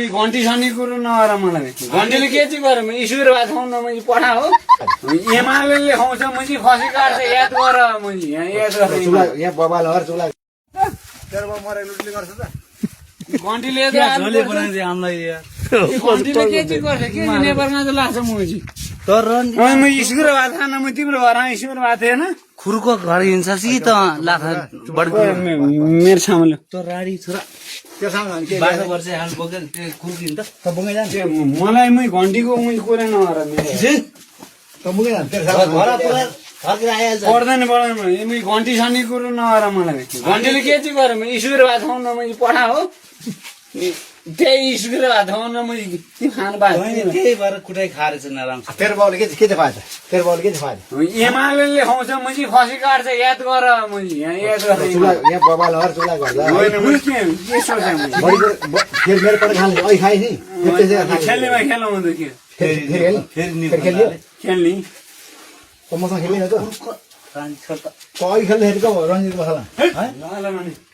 घन्टी सनी कुरो नगर मलाई घन्टीले के चाहिँ गरे ईश्वर भए ठाउँ न मैले पठा हो एमाले लेखाउँछ मैले खसी काट्छ याद गर मैले यहाँ याद गर यहाँ बबाल हर चुला मरेलुटले गर्छ त घन्टीले झोले बनाइदिए हामीलाई यार घन्टीले के चाहिँ गर्छ के चाहिँ नेपालमा चाहिँ लाग्छ मुजी तर म ईश्वर भए थाहा न म तिम्रो घर ईश्वर भएको थिएन खुरको घर हिँड्छ कि त लाखा बढी मेरो सामुले तर राडी छोरा त्यो सामान के 12 वर्ष हाल बोकेर त्यो खुर्किन त त बुङै जान्छ मलाई मै घन्टीको मैले कुरा नगर मेरो त बुङै जान्छ तेरो सामान घर पुरा फर्केर आइहाल्छ पर्दैन पर्दैन मै घन्टी सनी कुरो नगर मलाई घन्टीले के चाहिँ गरे ईश्वर भए ठाउँ न मैले पठा हो त्यही ईश्वर भए ठाउँ न मैले खानु पाएको त्यही भएर कुटाइ खाएर चाहिँ नराम्रो तेरो बाउले के चाहिँ फाइदा तेरो बाउले के चाहिँ फाइदा एमाले लेखाउँछ मैले खसी काट्छ याद गर मैले यहाँ याद गर चुला यहाँ बबाल हर चुला गर्दा होइन मैले के सोचेँ मैले बढी फेरि मेरो पर खाने अहिले खाएँ नि खेल्नेमा खेलौँ अन्त के फेरि खेल्यो खेल्ने त मसँग खेल्दैन त रानी छोरा कहिले खेल्दाखेरि त रन्जित मसला ल ल भने